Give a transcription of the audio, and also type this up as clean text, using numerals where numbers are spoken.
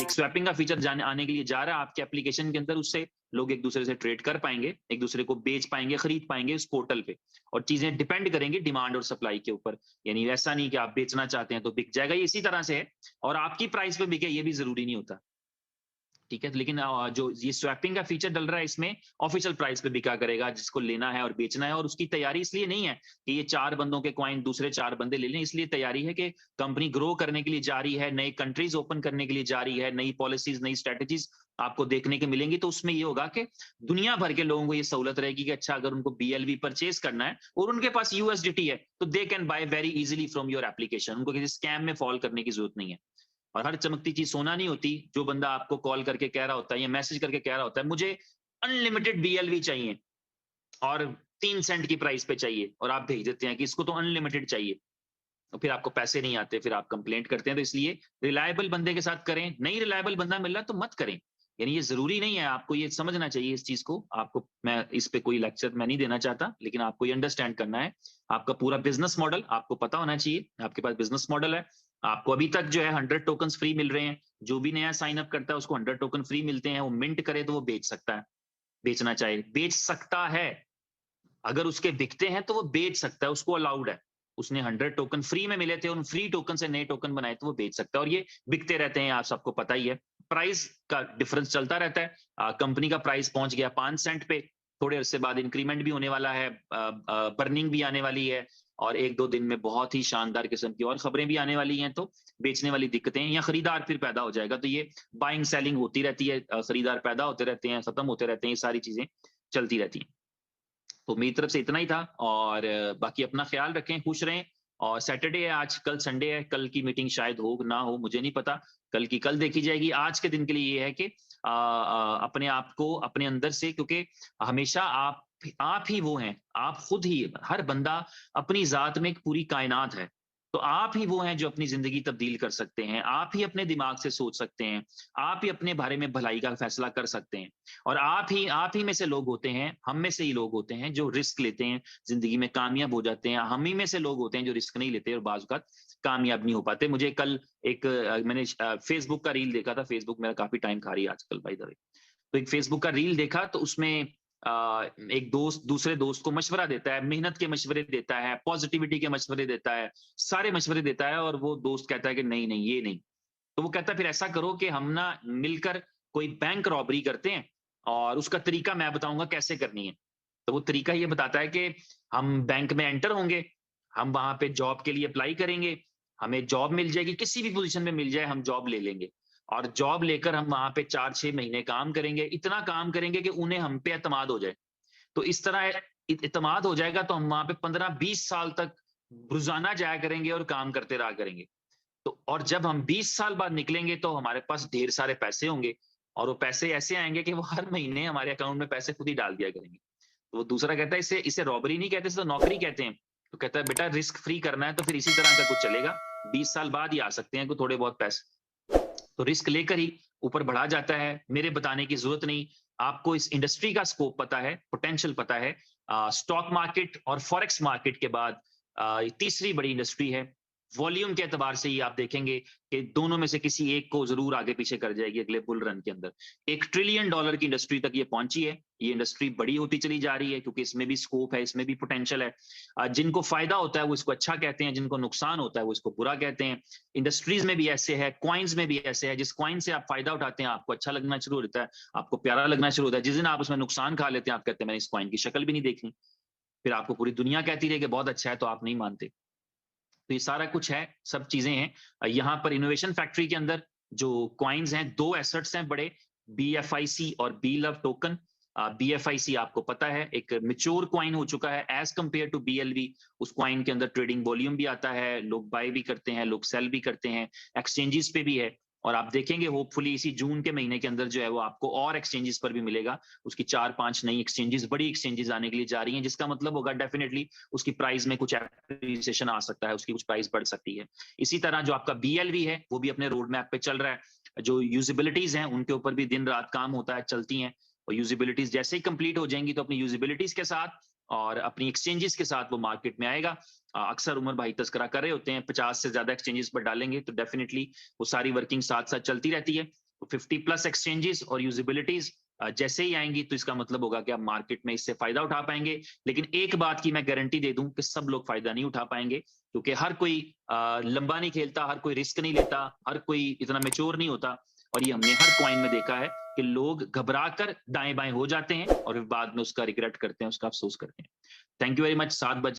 एक स्वैपिंग का फीचर जाने आने के लिए जा रहा है आपके एप्लीकेशन के अंदर, उससे लोग एक दूसरे से ट्रेड कर पाएंगे, एक दूसरे को बेच पाएंगे, खरीद पाएंगे उस पोर्टल पे, और चीजें डिपेंड करेंगे डिमांड और सप्लाई के ऊपर। यानी ऐसा नहीं कि आप बेचना चाहते हैं तो बिक जाएगा, ये इसी तरह से है, और आपकी प्राइस पे बिके ये भी जरूरी नहीं होता। ठीक है, लेकिन जो ये स्वैपिंग का फीचर डल रहा है इसमें ऑफिशियल प्राइस पे बिका करेगा जिसको लेना है और बेचना है, और उसकी तैयारी इसलिए नहीं है कि ये 4 बंदों के कॉइन दूसरे 4 बंदे ले लें, इसलिए तैयारी है कि कंपनी ग्रो करने के लिए जा रही है, नए कंट्रीज ओपन करने के लिए जा रही है, नई पॉलिसीज, नई स्ट्रेटेजीज आपको देखने को मिलेंगी। तो उसमें ये होगा कि दुनिया भर के लोगों को ये सहूलत रहेगी कि अच्छा, अगर उनको BLV परचेज करना है और उनके पास USDT है तो they can buy very easily from your application, उनको किसी स्कैम में फॉल करने की जरूरत नहीं है। और हर चमकती चीज सोना नहीं होती। जो बंदा आपको कॉल करके कह रहा होता है या मैसेज करके कह रहा होता है मुझे अनलिमिटेड BLV चाहिए और 3 सेंट की प्राइस पे चाहिए, और आप भेज देते हैं कि इसको तो अनलिमिटेड चाहिए, और फिर आपको पैसे नहीं आते, फिर आप कंप्लेंट करते हैं। तो इसलिए रिलायबल बंदे के साथ करें, नहीं रिलायबल बंदा मिल रहा तो मत करें। यानी ये जरूरी नहीं है, आपको ये समझना चाहिए इस चीज को। आपको मैं इस पे कोई लेक्चर मैं नहीं देना चाहता, लेकिन आपको ये अंडरस्टैंड करना है। आपका पूरा बिजनेस मॉडल आपको पता होना चाहिए, आपके पास बिजनेस मॉडल है। आपको अभी तक जो है 100 टोकन फ्री मिल रहे हैं, जो भी नया साइन अप करता है उसको 100 टोकन फ्री मिलते हैं। वो मिंट करे तो वो बेच सकता है, बेचना चाहे बेच सकता है, अगर उसके बिकते हैं तो वो बेच सकता है, उसको अलाउड है। उसने 100 टोकन फ्री में मिले थे, उन फ्री टोकन से नए टोकन बनाए तो वो बेच सकता है, और ये बिकते रहते हैं, आप सबको पता ही है। प्राइस का डिफरेंस चलता रहता है। कंपनी का प्राइस पहुंच गया 5 सेंट पे, थोड़े अरसे बाद इंक्रीमेंट भी होने वाला है, बर्निंग भी आने वाली है, और 1-2 दिन में बहुत ही शानदार किस्म की और खबरें भी आने वाली हैं। तो बेचने वाली दिक्कतें या खरीदार फिर पैदा हो जाएगा। तो ये बाइंग सेलिंग होती रहती है, खरीदार पैदा होते रहते हैं, खत्म होते रहते हैं, ये सारी चीजें चलती रहती हैं। तो मेरी तरफ से इतना ही था, और बाकी अपना ख्याल रखें, खुश रहें। और सैटरडे है आज, कल संडे है, कल की मीटिंग शायद हो ना हो मुझे नहीं पता, कल की कल देखी जाएगी। आज के दिन के लिए ये है कि अपने आप को अपने अंदर से, क्योंकि हमेशा आप ही वो हैं, आप खुद ही, हर बंदा अपनी जात में एक पूरी कायनात है। तो आप ही वो हैं जो अपनी जिंदगी तब्दील कर सकते हैं, आप ही अपने दिमाग से सोच सकते हैं, आप ही अपने बारे में भलाई का फैसला कर सकते हैं। और आप ही में से लोग होते हैं, हम में से ही लोग होते हैं जो रिस्क लेते हैं, जिंदगी में कामयाब हो जाते हैं। हम ही में से लोग होते हैं जो रिस्क नहीं लेते और बाज़ औक़ात कामयाब नहीं हो पाते। मुझे कल एक मैंने फेसबुक का रील देखा था, फेसबुक मेरा काफ़ी टाइम खा रही है आजकल बाय द वे। तो एक फेसबुक का रील देखा, तो उसमें एक दोस्त दूसरे दोस्त को मशवरा देता है, मेहनत के मशवरे देता है, पॉजिटिविटी के मशवरे देता है, सारे मशवरे देता है, और वो दोस्त कहता है कि नहीं, नहीं, ये नहीं। तो वो कहता है फिर ऐसा करो कि हम ना मिलकर कोई बैंक रॉबरी करते हैं, और उसका तरीका मैं बताऊंगा कैसे करनी है। तो वो तरीका ये बताता है कि हम बैंक में एंटर होंगे, हम वहां पे जॉब के लिए अप्लाई करेंगे, हमें जॉब मिल जाएगी, किसी भी पोजीशन में मिल जाए हम जॉब ले लेंगे, और जॉब लेकर हम वहां पे 4-6 महीने काम करेंगे, इतना काम करेंगे कि उन्हें हम पे एतमाद हो जाए। तो इस तरह इतमाद हो जाएगा तो हम वहां पे 15-20 साल तक रोजाना जाया करेंगे और काम करते रहा करेंगे। तो और जब हम 20 साल बाद निकलेंगे तो हमारे पास ढेर सारे पैसे होंगे, और वो पैसे ऐसे आएंगे कि वो हर महीने हमारे अकाउंट में पैसे खुद ही डाल दिया करेंगे। तो वो दूसरा कहता है इसे इसे रॉबरी नहीं कहते, इसे तो नौकरी कहते हैं। तो कहता है बेटा रिस्क फ्री करना है तो फिर इसी तरह का कुछ चलेगा, 20 साल बाद ही आ सकते हैं कोई थोड़े बहुत पैसे। तो रिस्क लेकर ही ऊपर बढ़ा जाता है, मेरे बताने की जरूरत नहीं। आपको इस इंडस्ट्री का स्कोप पता है, पोटेंशियल पता है। स्टॉक मार्केट और फॉरेक्स मार्केट के बाद तीसरी बड़ी इंडस्ट्री है। वॉल्यूम के एतबार से ही आप देखेंगे कि दोनों में से किसी एक को जरूर आगे पीछे कर जाएगी अगले बुल रन के अंदर। $1 ट्रिलियन की इंडस्ट्री तक ये पहुंची है। ये इंडस्ट्री बड़ी होती चली जा रही है क्योंकि इसमें भी स्कोप है, इसमें भी पोटेंशियल है। जिनको फायदा होता है वो इसको अच्छा कहते हैं, जिनको नुकसान होता है वो इसको बुरा कहते हैं। इंडस्ट्रीज में भी ऐसे है, क्वाइंस में भी ऐसे है। जिस क्वाइन से आप फायदा उठाते हैं आपको अच्छा लगना शुरू होता है, आपको प्यारा लगना शुरू होता है। जिस दिन आप उसमें नुकसान खा लेते हैं आप कहते हैं मैंने इस क्वाइन की शक्ल भी नहीं देखी। फिर आपको पूरी दुनिया कहती रही कि बहुत अच्छा है तो आप नहीं मानते। तो ये सारा कुछ है, सब चीजें हैं। यहाँ पर इनोवेशन फैक्ट्री के अंदर जो क्वाइंस हैं, 2 एसेट्स हैं बड़े, BFIC और बी लव टोकन। BFIC आपको पता है एक मेच्योर क्वाइन हो चुका है एज कंपेयर टू BLV। उस क्वाइन के अंदर ट्रेडिंग वॉल्यूम भी आता है, लोग बाय भी करते हैं, लोग सेल भी करते हैं, एक्सचेंजेस पे भी है। और आप देखेंगे होपफुली इसी जून के महीने के अंदर जो है वो आपको और एक्सचेंजेस पर भी मिलेगा। उसकी 4-5 नई एक्सचेंजेस, बड़ी एक्सचेंजेस आने के लिए जा रही हैं, जिसका मतलब होगा डेफिनेटली उसकी प्राइस में कुछ एप्रिसिएशन आ सकता है, उसकी कुछ प्राइस बढ़ सकती है। इसी तरह जो आपका BLV है वो भी अपने रोड मैप पे चल रहा है। जो यूजिबिलिटीज हैं उनके ऊपर भी दिन रात काम होता है, चलती हैं। और यूजिबिलिटीज जैसे ही कंप्लीट हो जाएंगी तो अपनी यूजिबिलिटीज के साथ और अपनी एक्सचेंजेस के साथ वो मार्केट में आएगा। अक्सर उमर भाई तस्करा कर रहे होते हैं, 50 से ज्यादा एक्सचेंजेस पर डालेंगे तो डेफिनेटली वो सारी वर्किंग साथ साथ चलती रहती है। 50 प्लस एक्सचेंजेस और यूजिबिलिटीज जैसे ही आएंगी तो इसका मतलब होगा कि आप मार्केट में इससे फायदा उठा पाएंगे। लेकिन एक बात की मैं गारंटी दे दूं कि सब लोग फायदा नहीं उठा पाएंगे, क्योंकि हर कोई लंबा नहीं खेलता, हर कोई रिस्क नहीं लेता, हर कोई इतना मेच्योर नहीं होता। और ये हमने हर कॉइन में देखा है कि लोग घबरा कर दाएं बाएं हो जाते हैं और फिर बाद में उसका रिग्रेट करते हैं, उसका अफसोस करते हैं। Thank you very much. 7 बजे